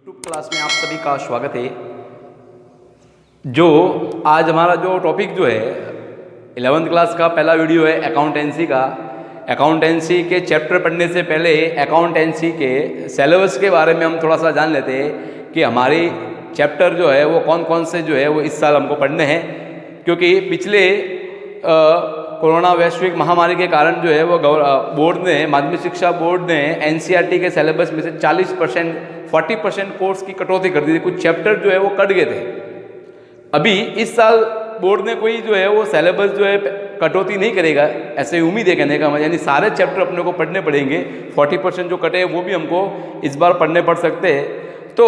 YouTube class में आप सभी का स्वागत है। जो आज हमारा जो टॉपिक जो है 11th क्लास का पहला वीडियो है अकाउंटेंसी का। अकाउंटेंसी के चैप्टर पढ़ने से पहले अकाउंटेंसी के सिलेबस के बारे में हम थोड़ा सा जान लेते हैं कि हमारी चैप्टर जो है वो कौन कौन से जो है वो इस साल हमको पढ़ने हैं, क्योंकि पिछले कोरोना वैश्विक महामारी के कारण जो है वो बोर्ड ने माध्यमिक शिक्षा बोर्ड ने एनसीईआरटी के सिलेबस में से 40% कोर्स की कटौती कर दी थी। कुछ चैप्टर जो है वो कट गए थे। अभी इस साल बोर्ड ने कोई जो है वो सिलेबस जो है कटौती नहीं करेगा, ऐसे उम्मीद है कहने का, यानी सारे चैप्टर अपने को पढ़ने पड़ेंगे। 40% जो कटे वो भी हमको इस बार पढ़ने पड़ सकते हैं। तो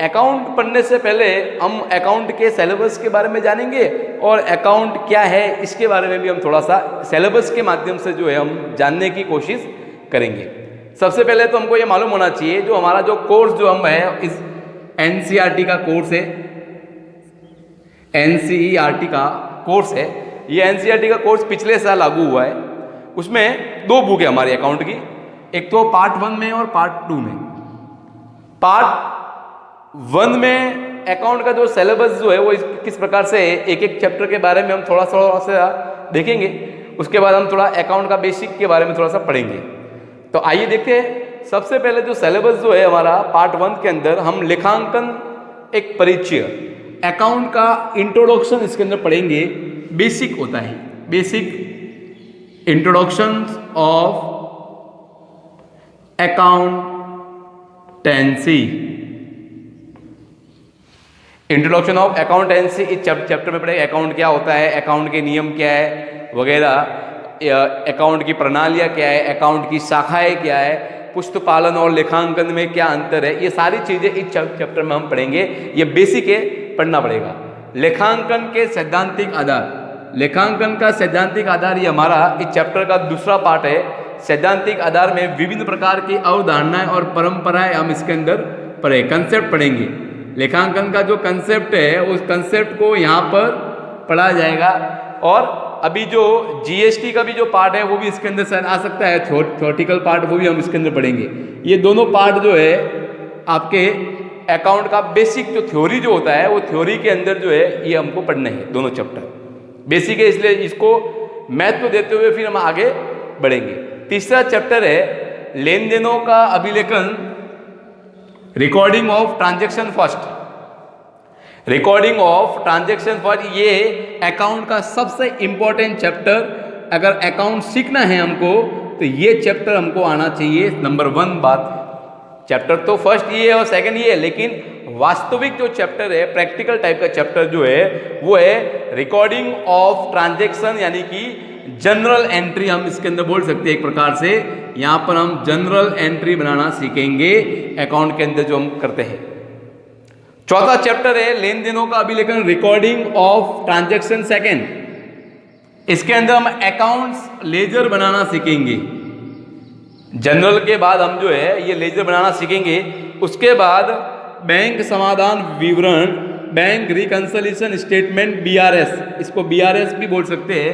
अकाउंट पढ़ने से पहले हम अकाउंट के सिलेबस के बारे में जानेंगे और अकाउंट क्या है इसके बारे में भी हम थोड़ा सा सिलेबस के माध्यम से जो है हम जानने की कोशिश करेंगे। सबसे पहले तो हमको ये मालूम होना चाहिए जो हमारा जो कोर्स जो हम है इस एनसीईआरटी का कोर्स है, एनसीईआरटी का कोर्स है। ये एनसीईआरटी का कोर्स पिछले साल लागू हुआ है। उसमें 2 बुक है हमारी अकाउंट की, एक तो पार्ट 1 में और पार्ट 2 में। पार्ट 1 में अकाउंट का जो सिलेबस जो है वो किस प्रकार से एक एक चैप्टर के बारे में हम थोड़ा सा देखेंगे। उसके बाद हम थोड़ा अकाउंट का बेसिक के बारे में थोड़ा सा पढ़ेंगे। तो आइए देखते हैं। सबसे पहले जो सिलेबस जो है हमारा पार्ट 1 के अंदर हम लेखांकन एक परिचय, अकाउंट का इंट्रोडक्शन इसके अंदर पढ़ेंगे। बेसिक होता है, basic introduction of accountancy. Introduction of accountancy इस चैप्टर में पढ़ेंगे। अकाउंट क्या होता है, अकाउंट के नियम क्या है वगैरह, अकाउंट की प्रणालियाँ क्या है, अकाउंट की शाखाएं क्या है, पुस्तपालन और लेखांकन में क्या अंतर है, ये सारी चीज़ें इस चैप्टर में हम पढ़ेंगे। ये बेसिक है, पढ़ना पड़ेगा। लेखांकन के सैद्धांतिक आधार, लेखांकन का सैद्धांतिक आधार ये हमारा इस चैप्टर का दूसरा पार्ट है। सैद्धांतिक आधार में विभिन्न प्रकार की अवधारणाएं और परंपराएं हम इसके अंदर पढ़े, कंसेप्ट पढ़ेंगे। लेखांकन का जो कंसेप्ट है उस कंसेप्ट को यहाँ पर पढ़ा जाएगा। और अभी जो जीएसटी का भी जो पार्ट है वो भी इसके अंदर शायद आ सकता है, थ्योरेटिकल पार्ट, वो भी हम इसके अंदर पढ़ेंगे। ये दोनों पार्ट जो है आपके अकाउंट का बेसिक जो थ्योरी जो होता है वो थ्योरी के अंदर जो है ये हमको पढ़ने हैं। दोनों चैप्टर बेसिक है, इसलिए इसको महत्व देते हुए फिर हम आगे बढ़ेंगे। तीसरा चैप्टर है लेन देनों का अभिलेखन, recording of transaction first. Recording of transaction first ये अकाउंट का सबसे इंपॉर्टेंट चैप्टर। अगर अकाउंट सीखना है हमको तो ये चैप्टर हमको आना चाहिए नंबर 1 बात। चैप्टर तो फर्स्ट ये है और सेकंड ये है, लेकिन वास्तविक जो चैप्टर है, प्रैक्टिकल टाइप का चैप्टर जो है वो है रिकॉर्डिंग ऑफ ट्रांजैक्शन, यानी कि जनरल एंट्री हम इसके अंदर बोल सकते हैं एक प्रकार से। यहाँ पर हम जनरल एंट्री बनाना सीखेंगे अकाउंट के अंदर जो हम करते हैं। चौथा चैप्टर है लेन देनों का अभिलेखन, रिकॉर्डिंग ऑफ ट्रांजैक्शन सेकंड। इसके अंदर हम अकाउंट्स लेजर बनाना सीखेंगे। जनरल के बाद हम जो है ये लेजर बनाना सीखेंगे। उसके बाद बैंक समाधान विवरण, बैंक रिकंसिलिएशन स्टेटमेंट, बीआरएस, इसको बीआरएस भी बोल सकते हैं,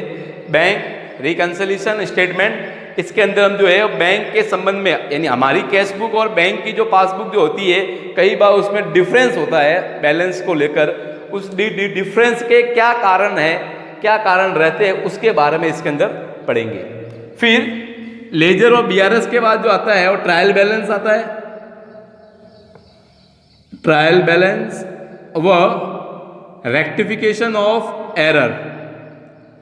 बैंक रिकंसिलिएशन स्टेटमेंट। इसके अंदर हम जो है बैंक के संबंध में, यानी हमारी कैश बुक और बैंक की जो पासबुक जो होती है, कई बार उसमें डिफरेंस होता है बैलेंस को लेकर। उस डिफरेंस के क्या कारण है, क्या कारण रहते हैं, उसके बारे में इसके अंदर पढ़ेंगे। फिर लेजर और बीआरएस के बाद जो आता है वो ट्रायल बैलेंस आता है। ट्रायल बैलेंस व रेक्टिफिकेशन ऑफ एरर,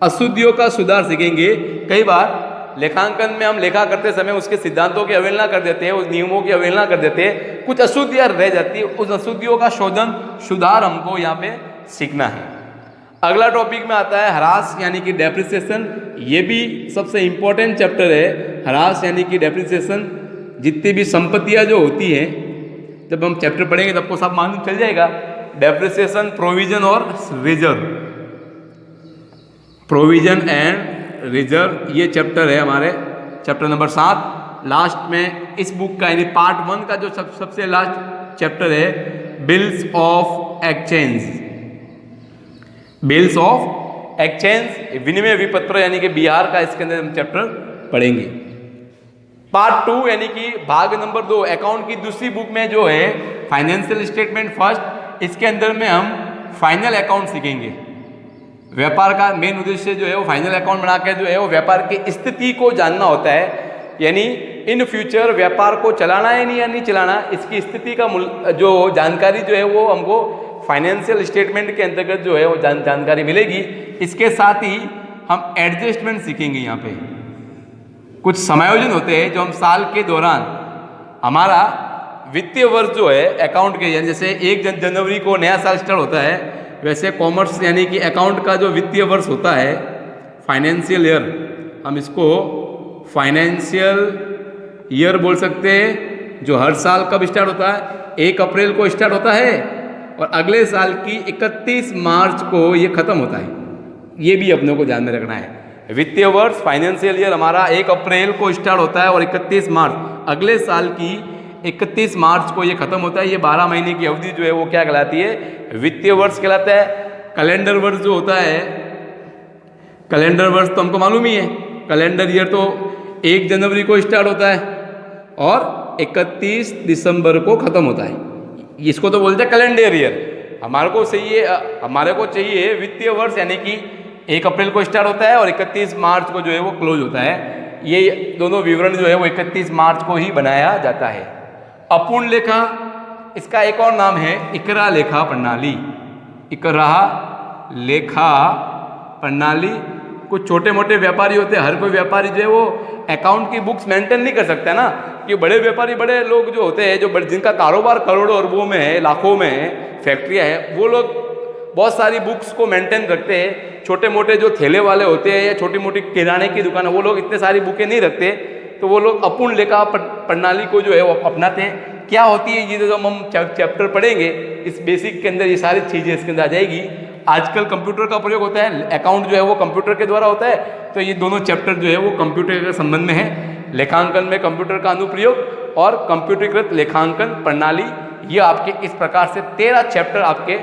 अशुद्धियों का सुधार सीखेंगे। कई बार लेखांकन में हम लेखा करते समय उसके सिद्धांतों की अवहेलना कर देते हैं, उस नियमों की अवहेलना कर देते हैं, कुछ अशुद्धियां रह जाती है, उस अशुद्धियों का शोधन सुधार हमको यहाँ पे सीखना है। अगला टॉपिक में आता है ह्रास यानी कि डेप्रिसिएशन। ये भी सबसे इंपॉर्टेंट चैप्टर है। ह्रास यानी कि डेप्रिसिएशन, जितनी भी संपत्तियां जो होती हैं, जब हम चैप्टर पढ़ेंगे तब को सब मालूम चल जाएगा। डेप्रिसिएशन, प्रोविजन और रिजर्व, प्रोविजन एंड रिजर्व, ये चैप्टर है हमारे चैप्टर नंबर 7। लास्ट में इस बुक का यानी पार्ट 1 का जो सबसे लास्ट चैप्टर है bills of exchange, bills of exchange, विनिमय विपत्र यानी कि बीआर का इसके अंदर हम चैप्टर पढ़ेंगे। पार्ट 2 यानी कि भाग नंबर 2 अकाउंट की दूसरी बुक में जो है फाइनेंशियल स्टेटमेंट फर्स्ट, इसके अंदर में हम फाइनल अकाउंट सीखेंगे। व्यापार का मेन उद्देश्य जो है वो फाइनल अकाउंट बना के जो है वो व्यापार की स्थिति को जानना होता है, यानी इन फ्यूचर व्यापार को चलाना है नहीं या नहीं चलाना, इसकी स्थिति का जो जानकारी जो है वो हमको फाइनेंशियल स्टेटमेंट के अंतर्गत जो है वो जानकारी मिलेगी। इसके साथ ही हम एडजस्टमेंट सीखेंगे। यहाँ पे कुछ समायोजन होते हैं जो हम साल के दौरान, हमारा वित्तीय वर्ष जो है अकाउंट के, यानी जैसे 1 जनवरी को नया साल स्टार्ट होता है, वैसे कॉमर्स यानी कि अकाउंट का जो वित्तीय वर्ष होता है फाइनेंशियल ईयर, हम इसको फाइनेंशियल ईयर बोल सकते हैं, जो हर साल कब स्टार्ट होता है, 1 अप्रैल को स्टार्ट होता है और अगले साल की 31 मार्च को ये ख़त्म होता है। ये भी अपने को ध्यान में रखना है। वित्तीय वर्ष फाइनेंशियल ईयर हमारा 1 अप्रैल को स्टार्ट होता है और 31 मार्च, अगले साल की 31 मार्च को ये ख़त्म होता है। ये 12 महीने की अवधि जो है वो क्या कहलाती है, वित्तीय वर्ष कहलाता है। कैलेंडर वर्ष जो होता है, कैलेंडर वर्ष तो हमको मालूम ही है, कैलेंडर ईयर तो 1 जनवरी को स्टार्ट होता है और 31 दिसंबर को ख़त्म होता है। इसको तो बोलते हैं कैलेंडर ईयर। हमारे को चाहिए वित्तीय वर्ष, यानी कि 1 अप्रैल को स्टार्ट होता है और 31 मार्च को जो है वो क्लोज होता है। ये दोनों विवरण जो है वो 31 मार्च को ही बनाया जाता है। अपूर्ण लेखा, इसका एक और नाम है इकरा लेखा प्रणाली। इकरा लेखा प्रणाली। कुछ छोटे मोटे व्यापारी होते हैं, हर कोई व्यापारी जो है वो अकाउंट की बुक्स मेंटेन नहीं कर सकता ना, कि बड़े व्यापारी, बड़े लोग जो होते हैं, जो जिनका कारोबार करोड़ों अरबों में है, लाखों में है, फैक्ट्रियाँ हैं, वो लोग बहुत सारी बुक्स को मेंटेन रखते हैं। छोटे मोटे जो ठेले वाले होते हैं या छोटी मोटी किराने की दुकान है, वो लोग इतने सारी बुकें नहीं रखते, तो वो लोग अपूर्ण लेखा प्रणाली को जो है वो अपनाते हैं। क्या होती है ये जो हम चैप्टर पढ़ेंगे, इस बेसिक के अंदर ये सारी चीज़ें इसके अंदर आ जाएगी। आजकल कंप्यूटर का प्रयोग होता है, अकाउंट जो है वो कंप्यूटर के द्वारा होता है, तो ये दोनों चैप्टर जो है वो कंप्यूटर के संबंध में है। लेखांकन में कंप्यूटर का अनुप्रयोग और कंप्यूटरीकृत लेखांकन प्रणाली, ये आपके इस प्रकार से 13 चैप्टर आपके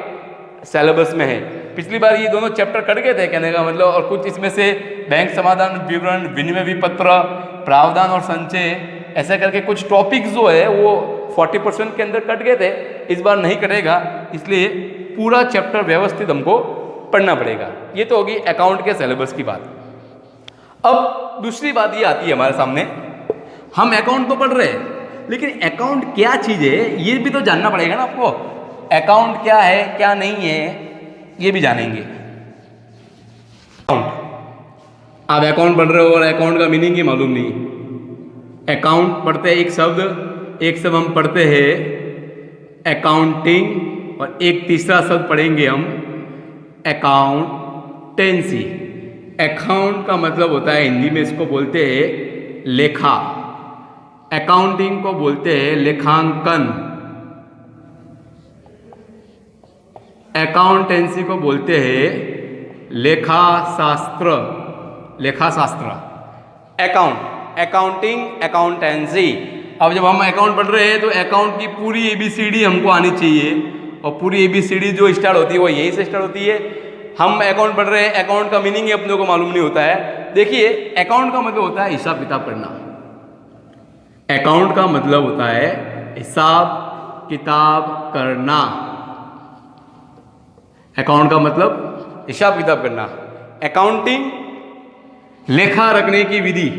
सिलेबस में है। पिछली बार ये दोनों चैप्टर कट गए थे, कहने का मतलब, और कुछ इसमें से बैंक समाधान विवरण, विनिमय विपत्र, प्रावधान और संचय, ऐसा करके कुछ टॉपिक्स जो है वो 40% के अंदर कट गए थे। इस बार नहीं कटेगा, इसलिए पूरा चैप्टर व्यवस्थित हमको पढ़ना पड़ेगा। ये तो होगी अकाउंट के सिलेबस की बात। अब दूसरी बात ये आती है हमारे सामने, हम अकाउंट तो पढ़ रहे हैं, लेकिन अकाउंट क्या चीज़ है ये भी तो जानना पड़ेगा ना आपको। अकाउंट क्या है क्या नहीं है ये भी जानेंगे। आप अकाउंट पढ़ रहे हो और अकाउंट का मीनिंग ही मालूम नहीं। अकाउंट पढ़ते हैं एक शब्द हम पढ़ते हैं अकाउंटिंग, और एक तीसरा शब्द पढ़ेंगे हम अकाउंटेंसी। अकाउंट का मतलब होता है, हिंदी में इसको बोलते हैं लेखा, अकाउंटिंग को बोलते हैं लेखांकन, अकाउंटेंसी को बोलते हैं लेखा शास्त्र। Account, accounting, accountancy. अब जब हम अकाउंट पढ़ रहे हैं तो अकाउंट की पूरी ABCD हमको आनी चाहिए, और पूरी ABCD जो स्टार्ट होती है वो यहीं से स्टार्ट होती है। हम अकाउंट पढ़ रहे हैं, अकाउंट का मीनिंग ही अपने को मालूम नहीं होता है। देखिए, अकाउंट का मतलब होता है हिसाब किताब करना। अकाउंट का मतलब होता है हिसाब किताब करना। अकाउंट का मतलब हिसाब किताब करना। अकाउंटिंग, लेखा रखने की विधि,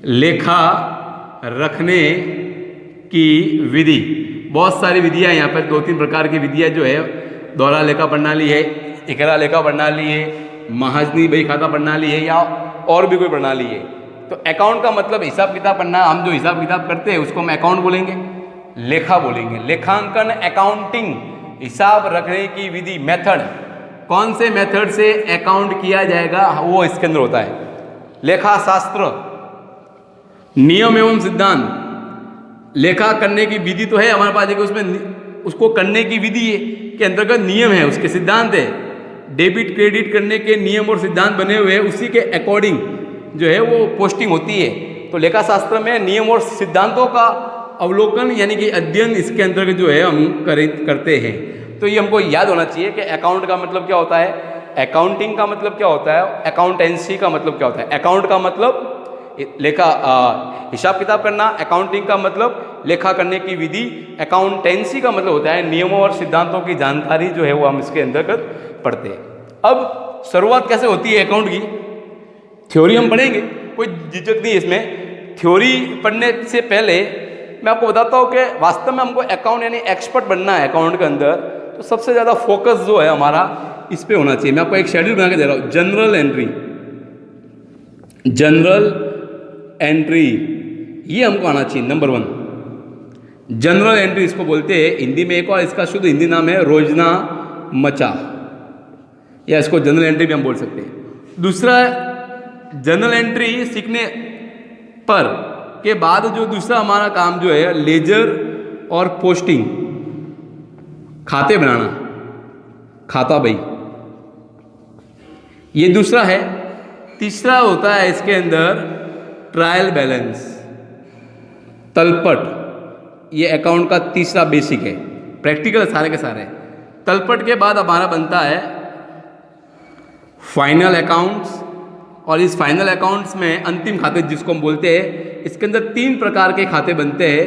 लेखा रखने की विधि। बहुत सारी विधियां यहाँ पर, 2-3 प्रकार की विधियां जो है, दोहरा लेखा प्रणाली है, इकरा लेखा प्रणाली है, महाजनी बही खाता प्रणाली है, या और भी कोई प्रणाली है। तो अकाउंट का मतलब हिसाब किताब करना। हम जो हिसाब किताब करते हैं उसको हम अकाउंट बोलेंगे, लेखा बोलेंगे। लेखांकन, अकाउंटिंग, हिसाब रखने की विधि, मेथड, कौन से मेथड से अकाउंट किया जाएगा वो इसके अंदर होता है। लेखा शास्त्र, नियम एवं सिद्धांत। लेखा करने की विधि तो है हमारे पास, उसमें उसको करने की विधि के अंतर्गत नियम है, उसके सिद्धांत है। डेबिट क्रेडिट करने के नियम और सिद्धांत बने हुए हैं, उसी के अकॉर्डिंग जो है वो पोस्टिंग होती है। तो लेखा शास्त्र में नियम और सिद्धांतों का अवलोकन यानी कि अध्ययन इसके अंतर्गत जो है हम करते हैं। तो ये हमको याद होना चाहिए कि अकाउंट का मतलब क्या होता है, अकाउंटिंग का मतलब क्या होता है, अकाउंटेंसी का मतलब क्या होता है। अकाउंट का मतलब लेखा हिसाब किताब करना, अकाउंटिंग का मतलब लेखा करने की विधि, अकाउंटेंसी का मतलब होता है नियमों और सिद्धांतों की जानकारी जो है वो हम इसके अंतर्गत पढ़ते हैं। अब शुरुआत कैसे होती है अकाउंट की, थ्योरी हम पढ़ेंगे, कोई झिझक नहीं इसमें। थ्योरी पढ़ने से पहले मैं आपको बताता हूँ कि वास्तव में हमको अकाउंट यानी एक्सपर्ट बनना है अकाउंट के अंदर, तो सबसे ज़्यादा फोकस जो है हमारा इस पे होना चाहिए। मैं आपको एक शेड्यूल बना के दे रहा हूँ। जनरल एंट्री, जनरल एंट्री ये हमको आना चाहिए नंबर 1। जनरल एंट्री इसको बोलते हैं हिंदी में, एक और इसका शुद्ध हिंदी नाम है रोजना मचा, या इसको जनरल एंट्री भी हम बोल सकते हैं। दूसरा जनरल एंट्री सीखने पर के बाद जो दूसरा हमारा काम जो है लेजर और पोस्टिंग, खाते बनाना, खाता बही, ये दूसरा है। तीसरा होता है इसके अंदर ट्रायल बैलेंस, तलपट, ये अकाउंट का तीसरा बेसिक है, प्रैक्टिकल सारे के सारे। तलपट के बाद हमारा बनता है फाइनल अकाउंट्स, और इस फाइनल अकाउंट्स में अंतिम खाते जिसको हम बोलते हैं, इसके अंदर 3 प्रकार के खाते बनते हैं,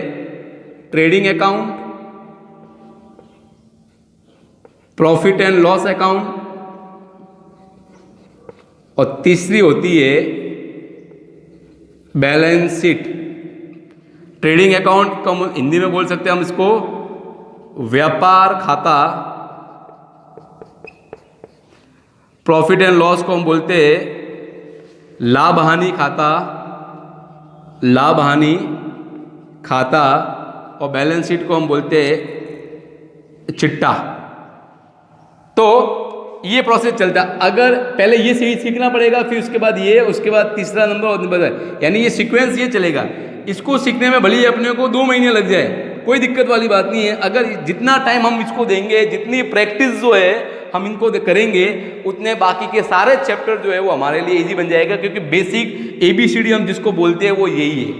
trading account, profit and loss account, और तीसरी होती है बैलेंस शीट। ट्रेडिंग अकाउंट को हम हिंदी में बोल सकते हैं हम इसको व्यापार खाता, प्रॉफिट एंड लॉस को हम बोलते हैं लाभ हानि खाता, लाभ हानि खाता, और बैलेंस शीट को हम बोलते हैं चिट्टा। तो ये प्रोसेस चलता है। अगर पहले ये सीखना पड़ेगा, फिर उसके बाद ये, उसके बाद तीसरा नंबर और नंबर, यानी ये सीक्वेंस ये चलेगा। इसको सीखने में भले ही अपने को 2 महीने लग जाए, कोई दिक्कत वाली बात नहीं है। अगर जितना टाइम हम इसको देंगे, जितनी प्रैक्टिस जो है हम इनको करेंगे, उतने बाकी के सारे चैप्टर जो है वो हमारे लिए इजी बन जाएगा, क्योंकि बेसिक ABCD हम जिसको बोलते हैं वो यही है।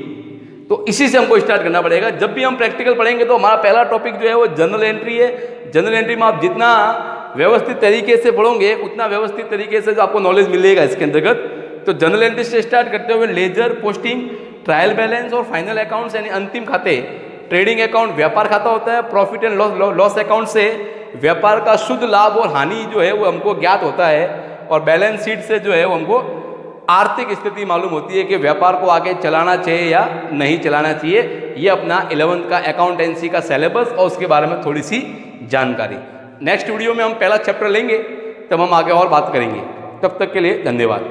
तो इसी से हमको स्टार्ट करना पड़ेगा। जब भी हम प्रैक्टिकल पढ़ेंगे तो हमारा पहला टॉपिक जो है वो जनरल एंट्री है। जनरल एंट्री में आप जितना व्यवस्थित तरीके से पढ़ोगे, उतना व्यवस्थित तरीके से जो आपको नॉलेज मिलेगा इसके अंतर्गत। तो जनरल एंट्री से स्टार्ट करते हुए लेजर, पोस्टिंग, ट्रायल बैलेंस और फाइनल अकाउंट्स यानी अंतिम खाते। ट्रेडिंग अकाउंट व्यापार खाता होता है, प्रॉफिट एंड लॉस अकाउंट से व्यापार का शुद्ध लाभ और हानि जो है वो हमको ज्ञात होता है, और बैलेंस शीट से जो है वो हमको आर्थिक स्थिति मालूम होती है कि व्यापार को आगे चलाना चाहिए या नहीं चलाना चाहिए। ये अपना 11th का अकाउंटेंसी का सिलेबस और उसके बारे में थोड़ी सी जानकारी। नेक्स्ट वीडियो में हम पहला चैप्टर लेंगे, तब हम आगे और बात करेंगे। तब तक के लिए धन्यवाद।